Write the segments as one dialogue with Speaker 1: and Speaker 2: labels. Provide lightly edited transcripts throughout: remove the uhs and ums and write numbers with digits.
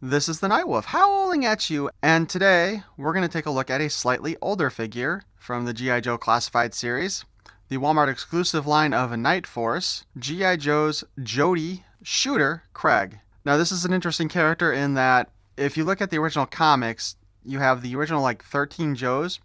Speaker 1: This is the Nightwolf howling at you, and today we're going to take a look at a slightly older figure from the G.I. Joe Classified series, the Walmart exclusive line of NightForce, G.I. Joe's Jodie Shooter Craig. Now this is an interesting character in that if you look at the original comics, you have the original 13 Joes.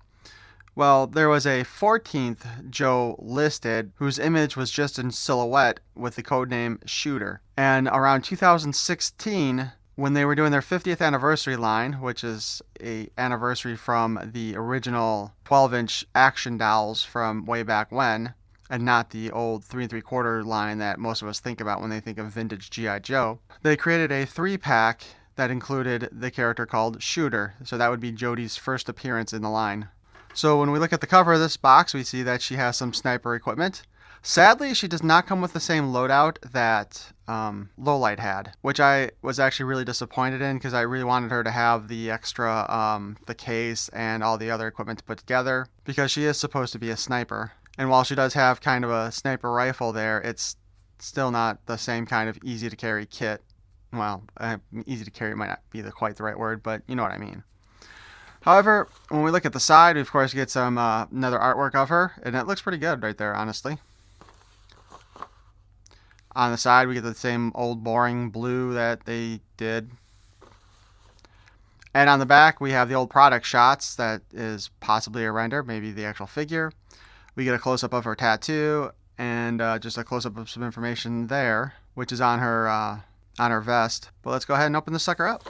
Speaker 1: Well, there was a 14th Joe listed whose image was just in silhouette with the codename Shooter. And around 2016, when they were doing their 50th anniversary line, which is a anniversary from the original 12-inch action dolls from way back when, and not the old 3 3/4 line that most of us think about when they think of vintage G.I. Joe, they created a 3-pack that included the character called Shooter. So that would be Jodie's first appearance in the line. So when we look at the cover of this box, we see that she has some sniper equipment. Sadly, she does not come with the same loadout that Lowlight had, which I was actually really disappointed in because I really wanted her to have the extra, the case and all the other equipment to put together because she is supposed to be a sniper. And while she does have kind of a sniper rifle there, it's still not the same kind of easy to carry kit. Well, easy to carry might not be quite the right word, but you know what I mean. However, when we look at the side, we of course get some another artwork of her, and it looks pretty good right there, honestly. On the side, we get the same old boring blue that they did. And on the back, we have the old product shots that is possibly a render, maybe the actual figure. We get a close-up of her tattoo, and just a close-up of some information there, which is on her vest. But let's go ahead and open this sucker up.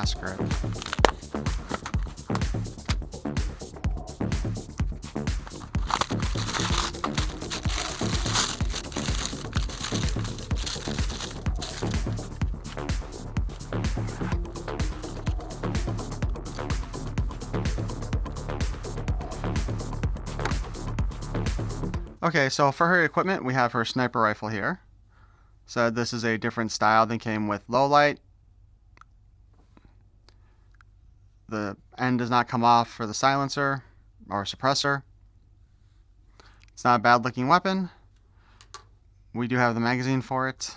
Speaker 1: Screw it. Okay, so for her equipment, we have her sniper rifle here. So this is a different style than came with Lowlight. The end does not come off for the silencer or suppressor. It's not a bad looking weapon. We do have the magazine for it.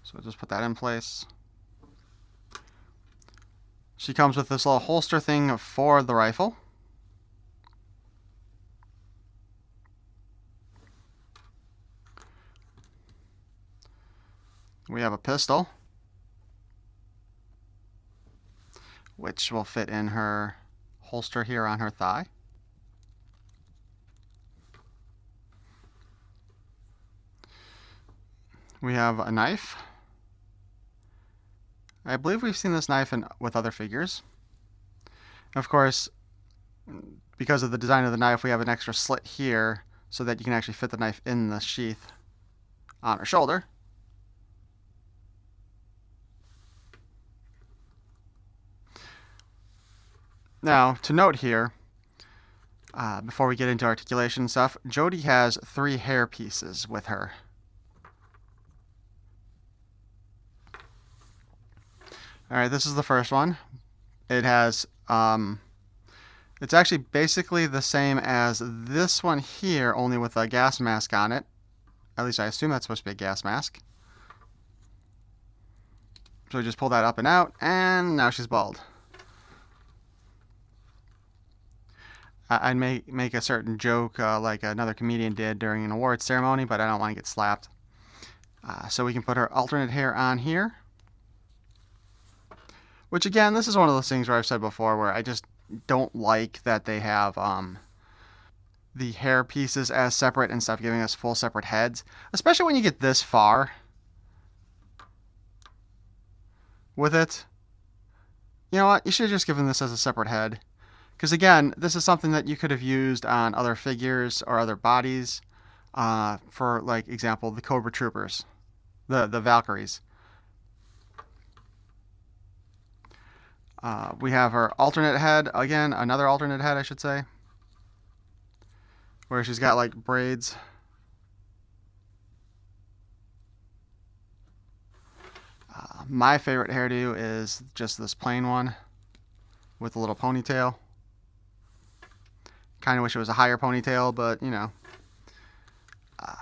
Speaker 1: So just put that in place. She comes with this little holster thing for the rifle. We have a pistol, which will fit in her holster here on her thigh. We have a knife. I believe we've seen this knife with other figures. Of course, because of the design of the knife, we have an extra slit here so that you can actually fit the knife in the sheath on her shoulder. Now, to note here, before we get into articulation and stuff, Jodie has 3 hair pieces with her. Alright, this is the first one. It has, it's actually basically the same as this one here, only with a gas mask on it. At least I assume that's supposed to be a gas mask. So we just pull that up and out, and now she's bald. I'd make a certain joke like another comedian did during an awards ceremony, but I don't want to get slapped. So we can put her alternate hair on here. Which again, this is one of those things where I've said before where I just don't like that they have the hair pieces as separate instead of giving us full separate heads. Especially when you get this far with it. You know what? You should have just given this as a separate head. Because again, this is something that you could have used on other figures or other bodies. For, like, example, the Cobra Troopers. The Valkyries. We have our alternate head, again, another alternate head, I should say. where she's got like braids. My favorite hairdo is just this plain one with a little ponytail. Kind of wish it was a higher ponytail, but you know.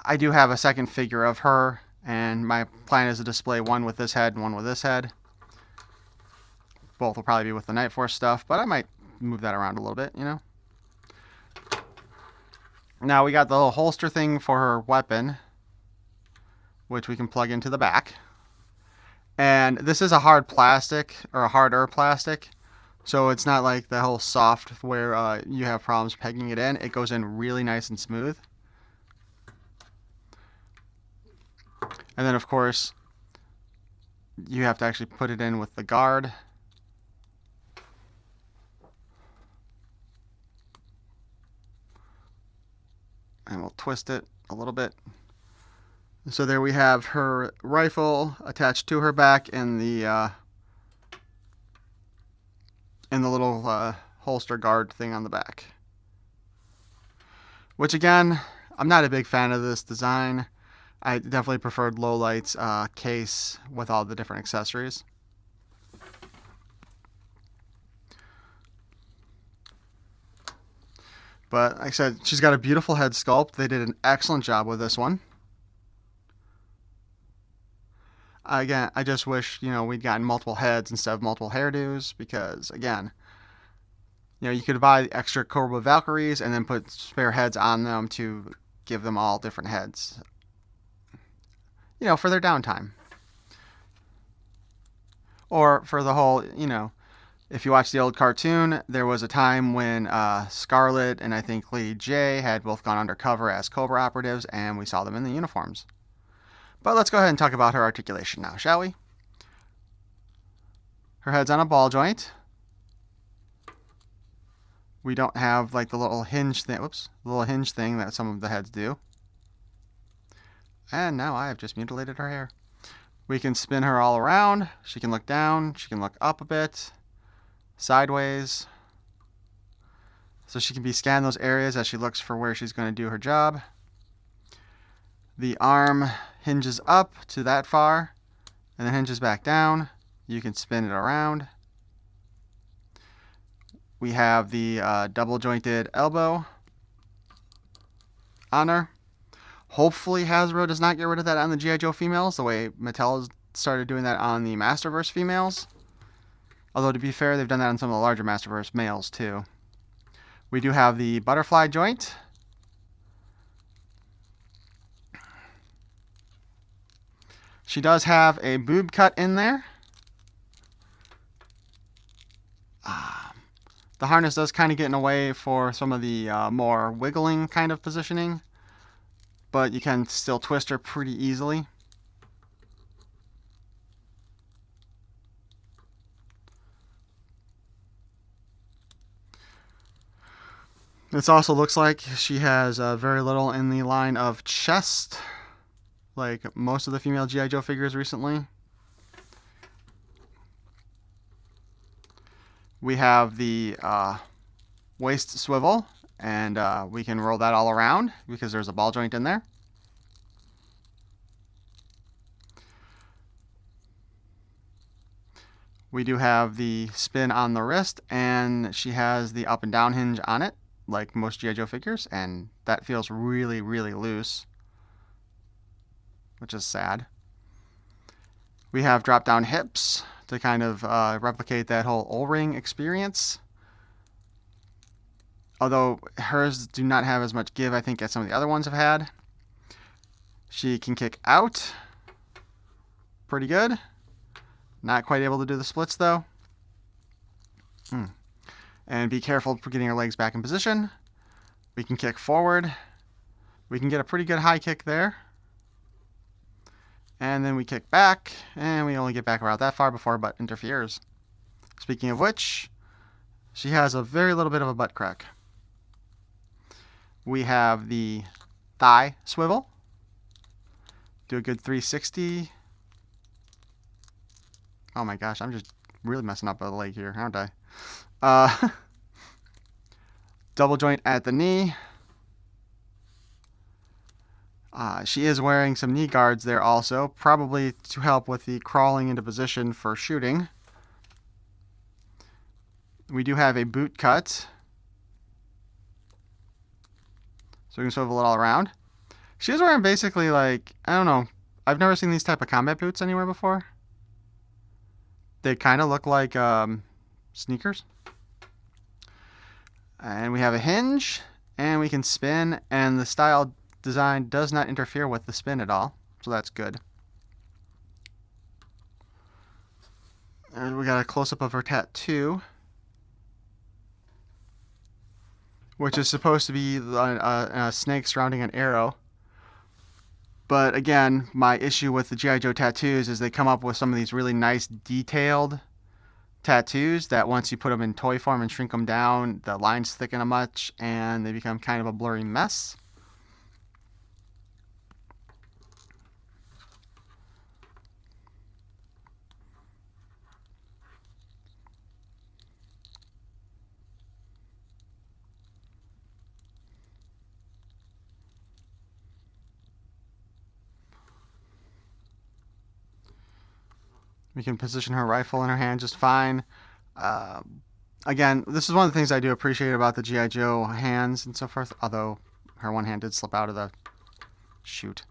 Speaker 1: I do have a second figure of her, and my plan is to display one with this head and one with this head. Both will probably be with the NightForce stuff, but I might move that around a little bit, you know. Now we got the little holster thing for her weapon, which we can plug into the back. And this is a hard plastic, or a harder plastic, so it's not like the whole soft where you have problems pegging it in. It goes in really nice and smooth. And then, of course, you have to actually put it in with the guard. And we'll twist it a little bit. So there we have her rifle attached to her back in the little holster guard thing on the back. Which again, I'm not a big fan of this design. I definitely preferred Lowlight's case with all the different accessories. But like I said, she's got a beautiful head sculpt. They did an excellent job with this one. Again, I just wish, you know, we'd gotten multiple heads instead of multiple hairdos, because again, you know, you could buy extra Cobra Valkyries and then put spare heads on them to give them all different heads, you know, for their downtime. Or for the whole, you know, if you watch the old cartoon, there was a time when Scarlet and I think Lady J had both gone undercover as Cobra operatives, and we saw them in the uniforms. But let's go ahead and talk about her articulation now, shall we? Her head's on a ball joint. We don't have like the little hinge thing, the little hinge thing that some of the heads do. And now I have just mutilated her hair. We can spin her all around. She can look down. She can look up a bit. Sideways. So she can be scanning those areas as she looks for where she's going to do her job. The arm hinges up to that far and then hinges back down. You can spin it around. We have the double jointed elbow on her. Hopefully Hasbro does not get rid of that on the G.I. Joe females, the way Mattel has started doing that on the Masterverse females. Although, to be fair, they've done that on some of the larger Masterverse males, too. We do have the butterfly joint. She does have a boob cut in there. The harness does kind of get in the way for some of the more wiggling kind of positioning, but you can still twist her pretty easily. This also looks like she has very little in the line of chest, like most of the female G.I. Joe figures recently. We have the waist swivel, and we can roll that all around because there's a ball joint in there. We do have the spin on the wrist, and she has the up and down hinge on it, like most G.I. Joe figures, and that feels really, really loose, which is sad. We have drop down hips to kind of replicate that whole O-ring experience. Although hers do not have as much give, I think, as some of the other ones have had. She can kick out pretty good. Not quite able to do the splits, though. And be careful for getting her legs back in position. We can kick forward. We can get a pretty good high kick there. And then we kick back, and we only get back about that far before her butt interferes. Speaking of which, she has a very little bit of a butt crack. We have the thigh swivel. Do a good 360. Oh my gosh, I'm just really messing up the leg here, aren't I? Double joint at the knee. She is wearing some knee guards there also, probably to help with the crawling into position for shooting. We do have a boot cut, so we can swivel it all around. She is wearing basically like, I don't know, I've never seen these type of combat boots anywhere before. They kind of look like sneakers. And we have a hinge, and we can spin, and the style design does not interfere with the spin at all, so that's good. And we got a close-up of her tattoo, which is supposed to be a snake surrounding an arrow. But again, my issue with the G.I. Joe tattoos is they come up with some of these really nice detailed tattoos that once you put them in toy form and shrink them down, the lines thicken a much and they become kind of a blurry mess. We can position her rifle in her hand just fine. Again, this is one of the things I do appreciate about the G.I. Joe hands and so forth, although her one hand did slip out of the chute.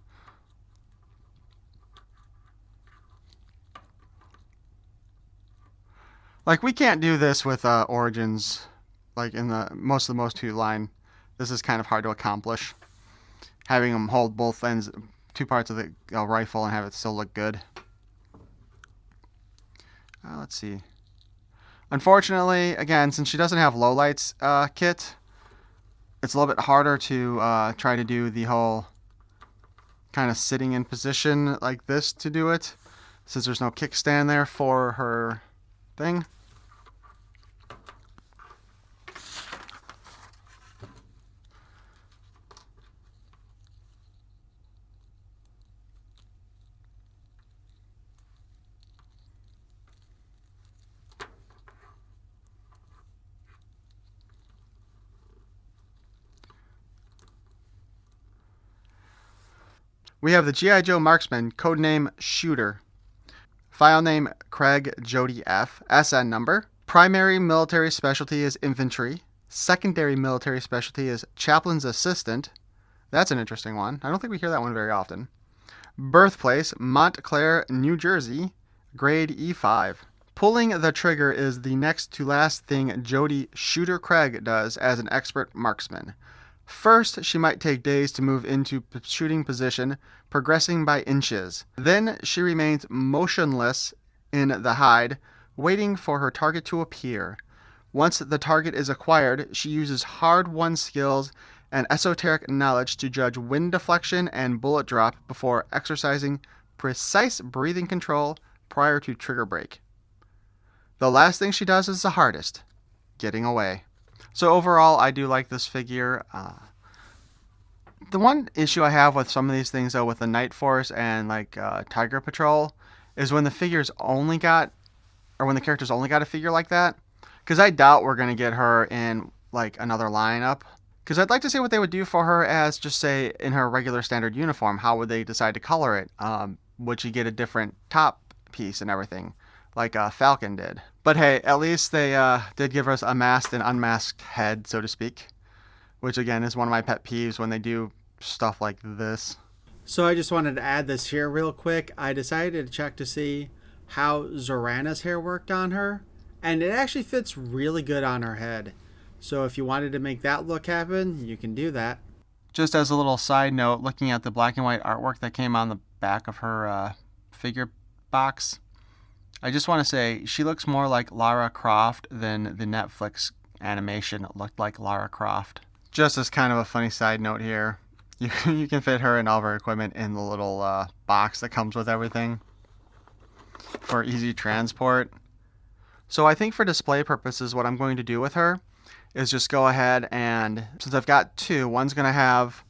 Speaker 1: Like, we can't do this with Origins, like in the most of the Most 2 line. This is kind of hard to accomplish. Having them hold both ends, two parts of the rifle and have it still look good. Let's see. Unfortunately, again, since she doesn't have lowlights kit, it's a little bit harder to try to do the whole kind of sitting in position like this to do it, since there's no kickstand there for her thing. We have the G.I. Joe Marksman, codename Shooter. File name Craig Jodie F. SN number. Primary military specialty is infantry. Secondary military specialty is chaplain's assistant. That's an interesting one. I don't think we hear that one very often. Birthplace, Montclair, New Jersey. Grade E5. Pulling the trigger is the next to last thing Jodie Shooter Craig does as an expert marksman. First, she might take days to move into shooting position, progressing by inches. Then she remains motionless in the hide, waiting for her target to appear. Once the target is acquired, she uses hard-won skills and esoteric knowledge to judge wind deflection and bullet drop before exercising precise breathing control prior to trigger break. The last thing she does is the hardest, getting away. So overall, I do like this figure. The one issue I have with some of these things, though, with the NightForce and like Tiger Patrol, is when the figures only got, or when the characters only got a figure like that. Because I doubt we're gonna get her in like another lineup. Because I'd like to see what they would do for her as, just say, in her regular standard uniform. How would they decide to color it? Would she get a different top piece and everything, like Falcon did? But hey, at least they did give us a masked and unmasked head, so to speak, which again is one of my pet peeves when they do stuff like this.
Speaker 2: So I just wanted to add this here real quick. I decided to check to see how Zorana's hair worked on her, and it actually fits really good on her head. So if you wanted to make that look happen, you can do that.
Speaker 1: Just as a little side note, looking at the black and white artwork that came on the back of her figure box, I just want to say she looks more like Lara Croft than the Netflix animation looked like Lara Croft. Just as kind of a funny side note here, you can fit her and all of her equipment in the little box that comes with everything for easy transport. So I think for display purposes, what I'm going to do with her is just go ahead and, since I've got two, one's going to have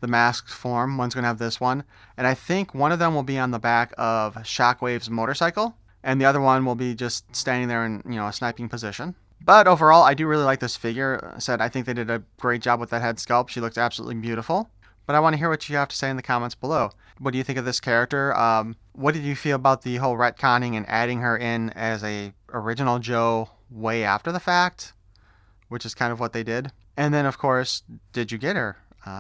Speaker 1: the masked form, one's going to have this one, and I think one of them will be on the back of Shockwave's motorcycle, and the other one will be just standing there in, a sniping position. But overall, I do really like this figure. I think they did a great job with that head sculpt. She looks absolutely beautiful. but I want to hear what you have to say in the comments below. What do you think of this character? What did you feel about the whole retconning and adding her in as a original Joe way after the fact, which is kind of what they did? And then, of course, did you get her?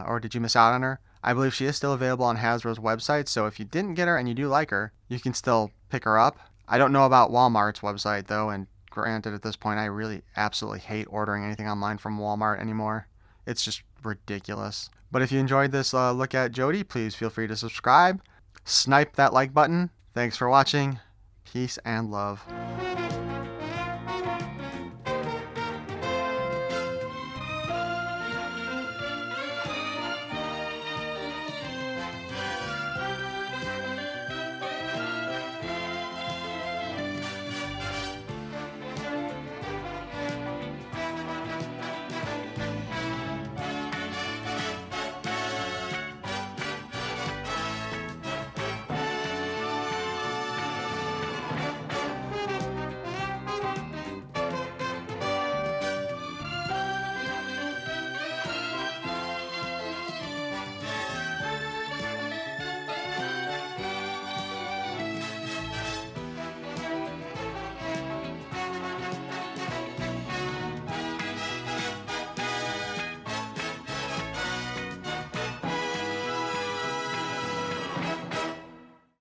Speaker 1: Or did you miss out on her? I believe she is still available on Hasbro's website, so if you didn't get her and you do like her, you can still pick her up. I don't know about Walmart's website, though, and granted, at this point, I really absolutely hate ordering anything online from Walmart anymore. It's just ridiculous. But if you enjoyed this look at Jodie, please feel free to subscribe. Snipe that like button. Thanks for watching. Peace and love.